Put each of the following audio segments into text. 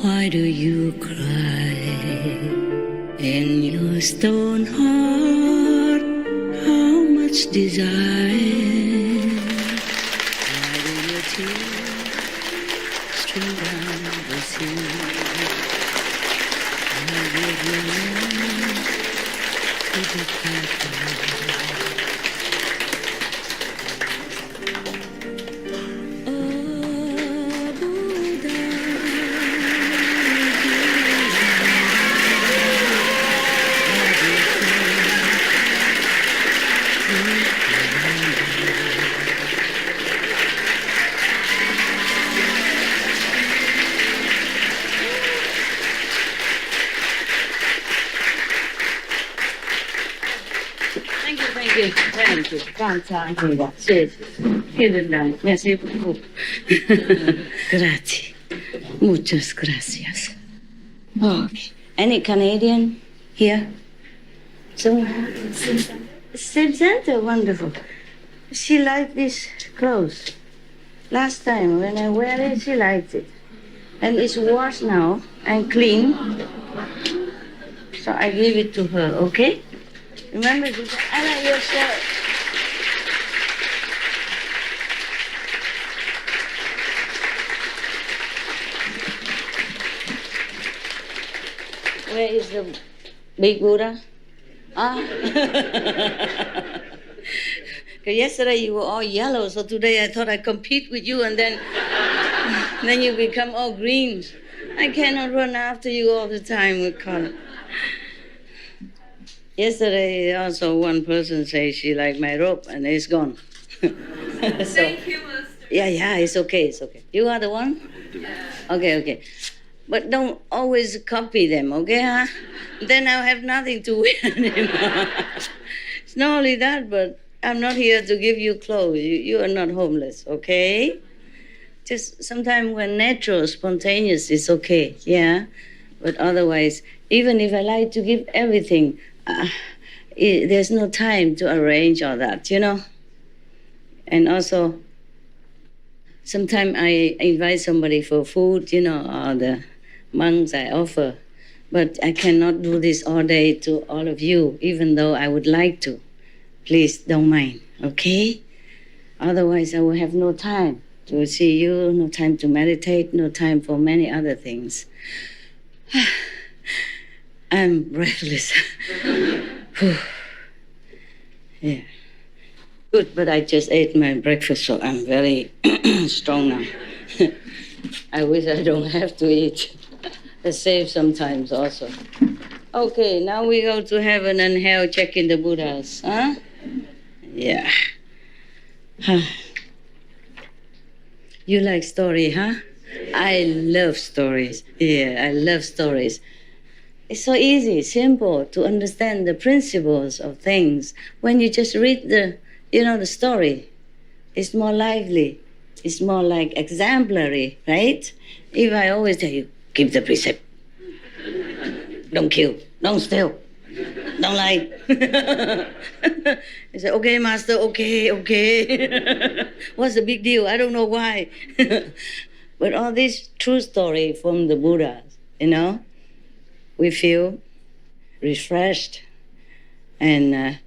Why do you cry in your stone heart? How much desire? Why do your tears stream down the sea? Why give your love to the people? Thank you. 刚才那个，谢谢，谢谢你，merci beaucoup. Grazie. Muchas gracias. Okay. Any Canadian here? Same center, wonderful. She liked this clothes. Last time when I wear it, she liked it. And it's washed now and clean. So I give it to her, okay? Remember, I like your shirt. Where is the big Buddha? Yesterday you were all yellow, so today I thought I'd compete with you, and then you become all green. I cannot run after you all the time with color. Yesterday, also one person said she liked my robe, and it's gone. Thank you, Master. Yeah, it's okay. You are the one? Yeah. Okay. But don't always copy them, okay, huh? Then I'll have nothing to wear anymore. It's not only that, but I'm not here to give you clothes. You are not homeless, okay? Just sometimes when natural, spontaneous is okay, yeah? But otherwise, even if I like to give everything, there's no time to arrange all that, you know? And also, sometimes I invite somebody for food, you know, or the monks I offer. But I cannot do this all day to all of you, even though I would like to. Please don't mind, okay? Otherwise, I will have no time to see you, no time to meditate, no time for many other things. I'm breathless. Yeah. Good, but I just ate my breakfast, so I'm very strong now. I wish I don't have to eat. I save sometimes also. Okay, now we go to heaven and hell, checking the Buddhas, huh? Yeah. You like story, huh? I love stories. Yeah, I love stories. It's so easy, simple to understand the principles of things. When you just read the story, it's more lively. It's more like exemplary, right? If I always tell you, keep the precept. Don't kill, don't steal, don't lie. You say, okay, Master, okay. What's the big deal? I don't know why. But all this true story from the Buddhas, we feel refreshed and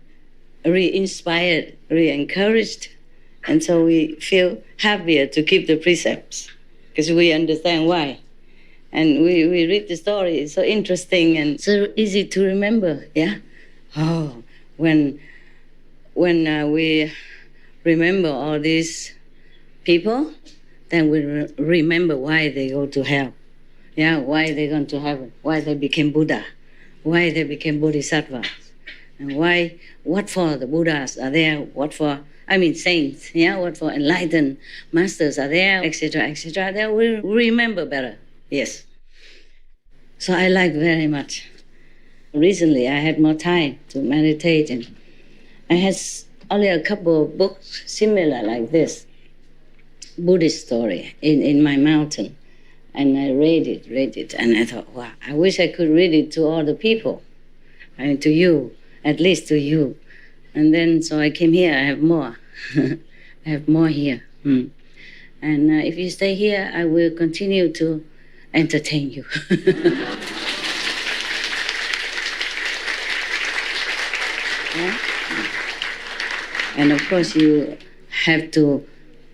re-inspired, re-encouraged. And so we feel happier to keep the precepts because we understand why. And we read the story, it's so interesting and so easy to remember, yeah? Oh, when we remember all these people, then we remember why they go to hell. Yeah, why they gone to heaven, why they became Buddha, why they became Bodhisattvas, and what for the Buddhas are there, saints, yeah, what for enlightened masters are there, etc., etc. Then we remember better, yes. So I like very much. Recently, I had more time to meditate, and I had only a couple of books similar like this, Buddhist story in my mountain. And I read it, and I thought, wow, I wish I could read it to all the people, to you, at least to you. And then, so I came here, I have more. I have more here. And if you stay here, I will continue to entertain you. Yeah? And of course, you have to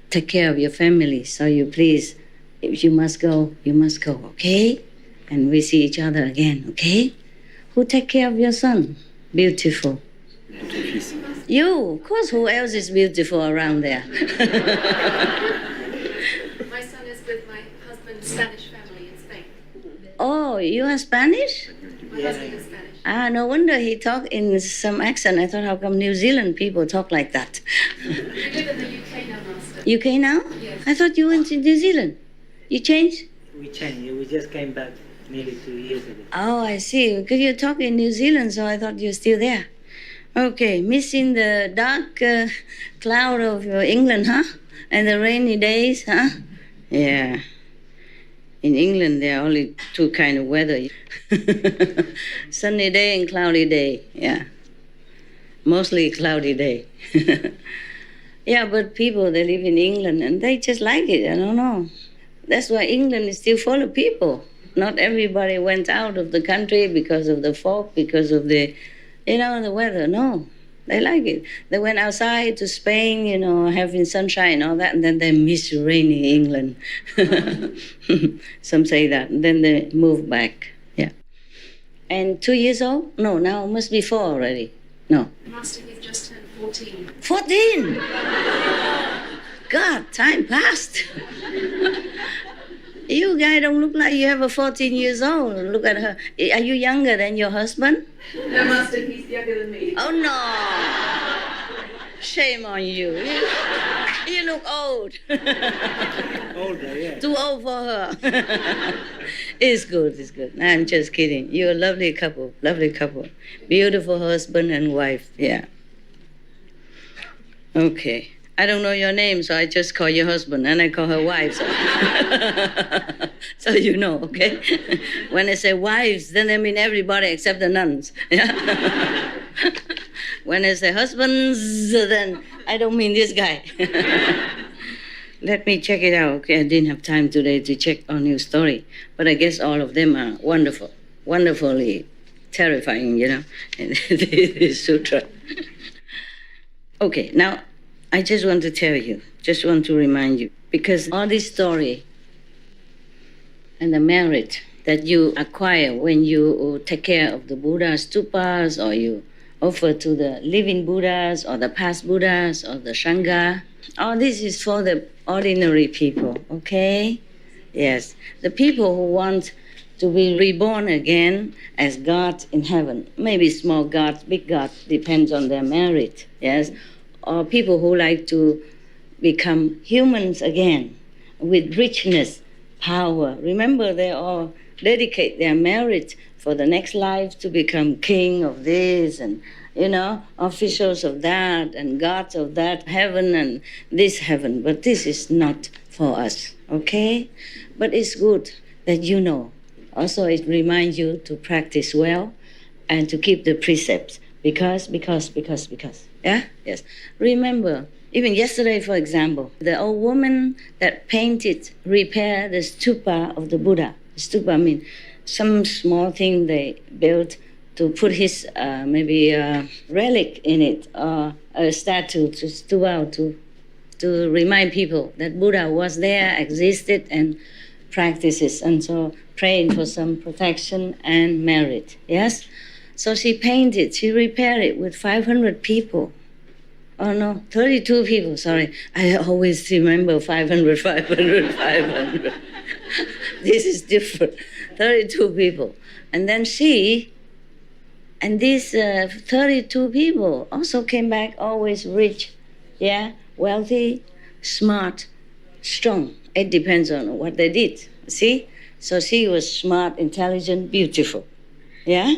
take care of your family. So you please, if you must go, okay? And we see each other again, okay? Who take care of your son? Beautiful. You, of course, who else is beautiful around there? My son is with my husband's Spanish family in Spain. Oh, you are Spanish? My husband is Spanish. Ah, no wonder he talked in some accent. I thought, how come New Zealand people talk like that? We live in the UK now, Master. UK now? Yes. I thought you went to New Zealand. You changed? We changed. We just came back nearly 2 years ago. Oh, I see. Because you talk in New Zealand, so I thought you're still there. Okay, missing the dark cloud of England, huh? And the rainy days, huh? Yeah. In England, there are only two kind of weather. Sunny day and cloudy day, yeah. Mostly cloudy day. Yeah, but people, they live in England and they just like it, I don't know. That's why England is still full of people. Not everybody went out of the country because of the fog, because of the, the weather. No, they like it. They went outside to Spain, having sunshine and all that, and then they miss rainy England. Some say that. And then they move back, yeah. And 2 years old? No, now must be 4 already. No. Master, he's just turned 14. 14! God, time passed. You guys don't look like you have a 14 years old. Look at her. Are you younger than your husband? No, Master, he's younger than me. Oh, no. Shame on you. You look old. Older, yeah. Too old for her. It's good, it's good. I'm just kidding. You're a lovely couple, Beautiful husband and wife, yeah. Okay. I don't know your name, so I just call your husband, and I call her wife. So, so you know, okay? When I say wives, then I mean everybody except the nuns. Yeah? When I say husbands, then I don't mean this guy. Let me check it out. Okay, I didn't have time today to check on your story, but I guess all of them are wonderful, wonderfully terrifying, this sutra. Okay, now I just want to tell you, just want to remind you, because all this story and the merit that you acquire when you take care of the Buddha stupas, or you offer to the living Buddhas or the past Buddhas or the Sangha, all this is for the ordinary people, okay? Yes, the people who want to be reborn again as gods in heaven, maybe small gods, big gods, depends on their merit, yes? Or people who like to become humans again with richness, power. Remember, they all dedicate their merit for the next life to become king of this and, officials of that and gods of that heaven and this heaven. But this is not for us, okay? But it's good that you know. Also, it reminds you to practice well and to keep the precepts because. Yeah? Yes. Remember, even yesterday, for example, the old woman that repaired the stupa of the Buddha. Stupa means some small thing they built to put his maybe a relic in it, or a statue to remind people that Buddha was there, existed, and practices, and so praying for some protection and merit. Yes? So she repaired it with 500 people. Oh no, 32 people, sorry. I always remember 500. This is different. 32 people. And then and these 32 people also came back always rich, yeah, wealthy, smart, strong. It depends on what they did, see? So she was smart, intelligent, beautiful, yeah?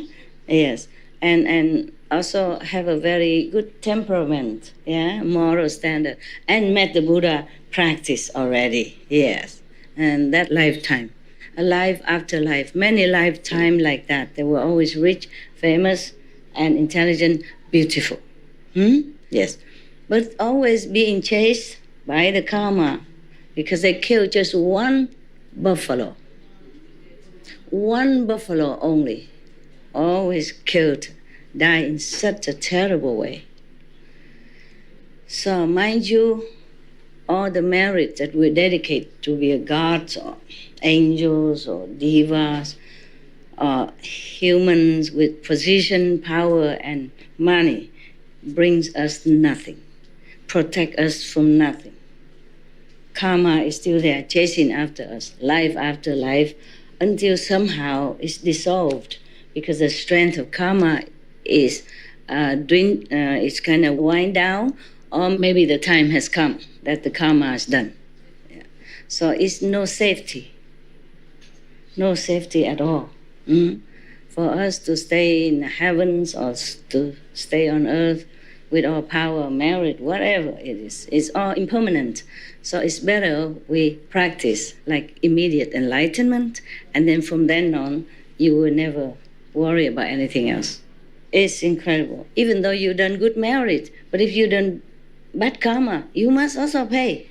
Yes, and also have a very good temperament, yeah, moral standard, and met the Buddha practice already, yes. And that lifetime, a life after life, many lifetime like that. They were always rich, famous, and intelligent, beautiful. Yes, but always being chased by the karma because they killed just one buffalo. one buffalo only, always killed, died in such a terrible way. So mind you, all the merit that we dedicate to be a gods or angels or devas or humans with position, power, and money brings us nothing, protect us from nothing. Karma is still there, chasing after us, life after life, until somehow it's dissolved, because the strength of karma is it's kind of wind down, or maybe the time has come that the karma is done. Yeah. So it's no safety at all. For us to stay in the heavens or to stay on earth with all power, merit, whatever it is, it's all impermanent. So it's better we practice like immediate enlightenment, and then from then on, you will never worry about anything else. It's incredible. Even though you've done good merit, but if you done bad karma, you must also pay.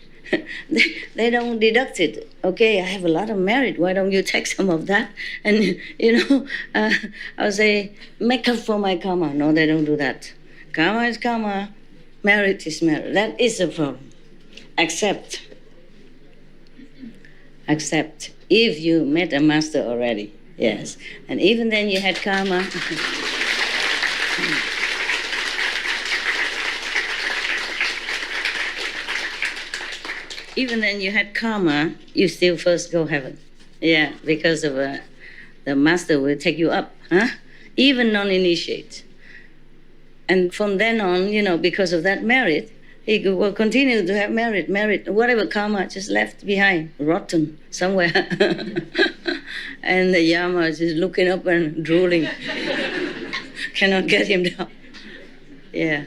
They don't deduct it. Okay, I have a lot of merit. Why don't you take some of that? And, I'll say, make up for my karma. No, they don't do that. Karma is karma. Merit is merit. That is the problem. Accept. If you met a master already, yes. And even then you had karma. Even then you had karma, you still first go heaven. Yeah, because of the master will take you up, even non-initiate. And from then on, because of that merit, he will continue to have merit, whatever karma just left behind, rotten somewhere. And the Yama is just looking up and drooling. Cannot get him down. Yeah.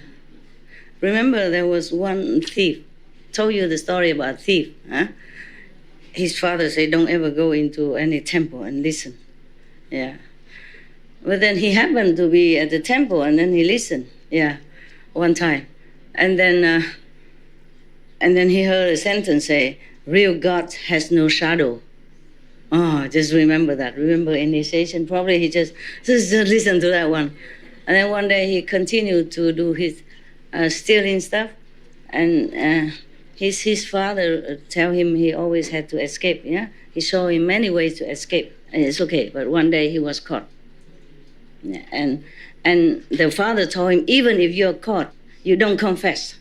Remember, there was one thief. Told you the story about thief. His father said, don't ever go into any temple and listen. Yeah. But then he happened to be at the temple, and then he listened. Yeah, one time. And then he heard a sentence say, real God has no shadow. Oh, just remember that. Remember initiation. Probably he just listen to that one. And then one day he continued to do his stealing stuff. And his father tell him he always had to escape. Yeah, he showed him many ways to escape. And it's okay, but one day he was caught. Yeah, and the father told him, even if you're caught, you don't confess,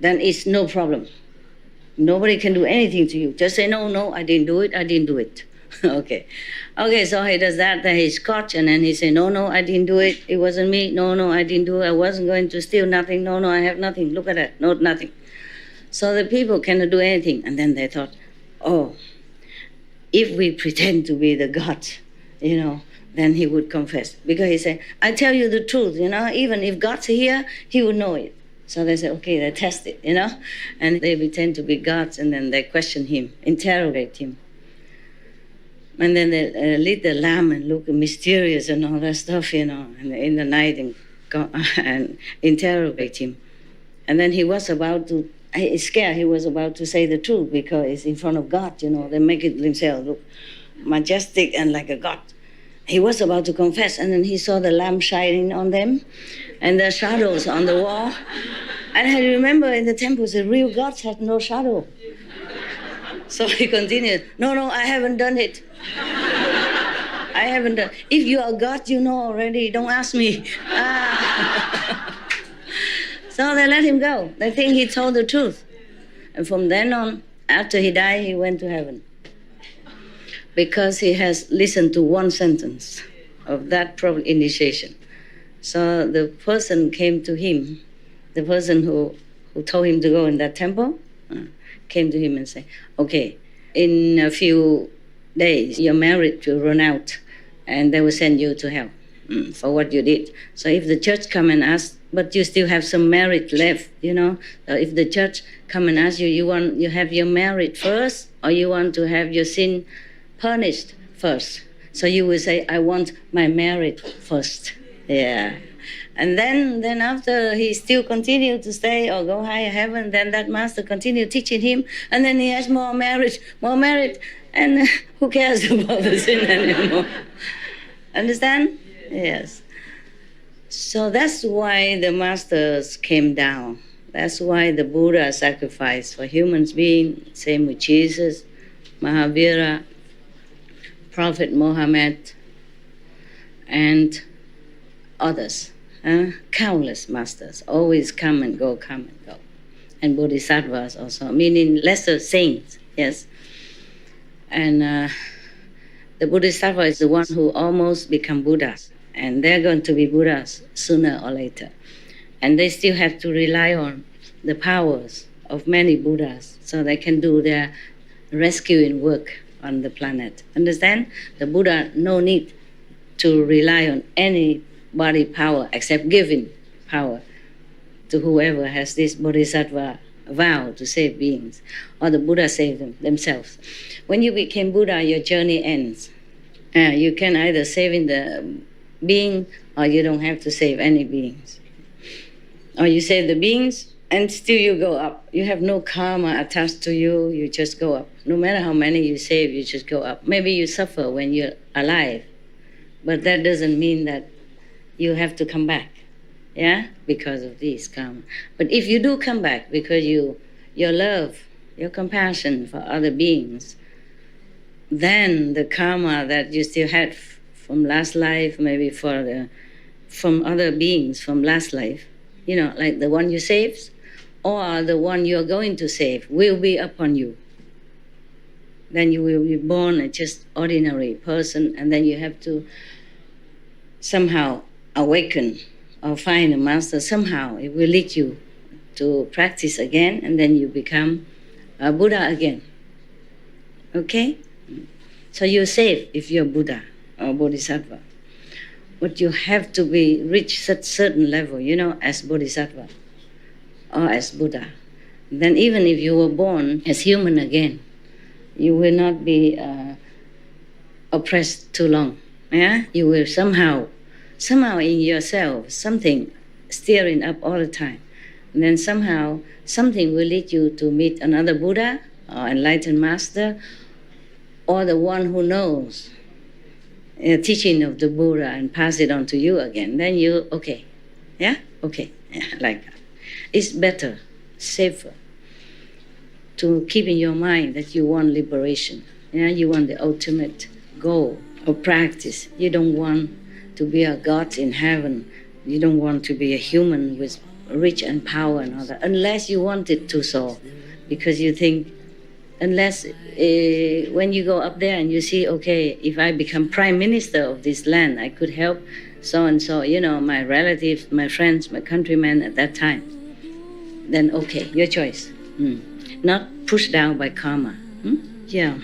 then it's no problem. Nobody can do anything to you. Just say, no, I didn't do it. Okay, so he does that, then he's caught, and then he say, no, I didn't do it. It wasn't me. No, I didn't do it. I wasn't going to steal nothing. No, I have nothing. Look at that. No, nothing. So the people cannot do anything. And then they thought, if we pretend to be the God, then he would confess. Because he said, I tell you the truth, even if God's here, he would know it. So they said, okay, they test it, and they pretend to be gods, and then they question him, interrogate him. And then they lit the lamp and look mysterious and all that stuff, and in the night and interrogate him. And then he was about to, he's scared, he was about to say the truth because it's in front of God, they make it themselves look majestic and like a god. He was about to confess, and then he saw the lamp shining on them and the shadows on the wall. And I remember in the temples, the real gods had no shadow. So he continued, no, I haven't done it. I haven't done. If you are God, you know already. Don't ask me. So they let him go. They think he told the truth. And from then on, after he died, he went to heaven. Because he has listened to one sentence of that initiation. So the person came to him, the person who told him to go in that temple, came to him and said, okay, in a few days, your merit will run out, and they will send you to hell for what you did. So if the church come and ask, but you still have some merit left, if the church come and ask you, you have your merit first, or you want to have your sin punished first? So you will say, I want my merit first. Yeah. And then after he still continued to stay or go higher heaven, then that master continued teaching him, and then he has more merit. And who cares about the sin anymore? Understand? Yes. So that's why the masters came down. That's why the Buddha sacrificed for humans being, same with Jesus, Mahavira, Prophet Muhammad, and others. Countless masters always come and go, come and go. And bodhisattvas also, meaning lesser saints, yes. And the bodhisattva is the one who almost become Buddhas. And they're going to be Buddhas sooner or later. And they still have to rely on the powers of many Buddhas so they can do their rescuing work on the planet. Understand? The Buddha no need to rely on any body power except giving power to whoever has this bodhisattva vow to save beings, or the Buddha saved them themselves. When you became Buddha, your journey ends. You can either save the being, or you don't have to save any beings. Or you save the beings, and still you go up. You have no karma attached to you, you just go up. No matter how many you save, you just go up. Maybe you suffer when you're alive, but that doesn't mean that you have to come back, yeah, because of this karma. But if you do come back because your love, your compassion for other beings, then the karma that you still had from last life, maybe from other beings from last life, like the one you saved, or the one you're going to save, will be upon you. Then you will be born a just ordinary person, and then you have to somehow awaken or find a master. Somehow it will lead you to practice again, and then you become a Buddha again. Okay? So you're safe if you're Buddha or Bodhisattva. But you have to reach such certain level, as Bodhisattva or as Buddha. Then even if you were born as human again, you will not be oppressed too long. Yeah? You will somehow in yourself, something stirring up all the time. And then somehow something will lead you to meet another Buddha or enlightened master, or the one who knows the teaching of the Buddha and pass it on to you again. Then you, okay, yeah, okay, yeah, like that. It's better, safer to keep in your mind that you want liberation. Yeah, you want the ultimate goal of practice. You don't want to be a god in heaven. You don't want to be a human with rich and power and all that, unless you want it to so, because you think, unless when you go up there and you see, okay, if I become prime minister of this land, I could help so and so, my relatives, my friends, my countrymen at that time, then okay, your choice. Not pushed down by karma. Yeah.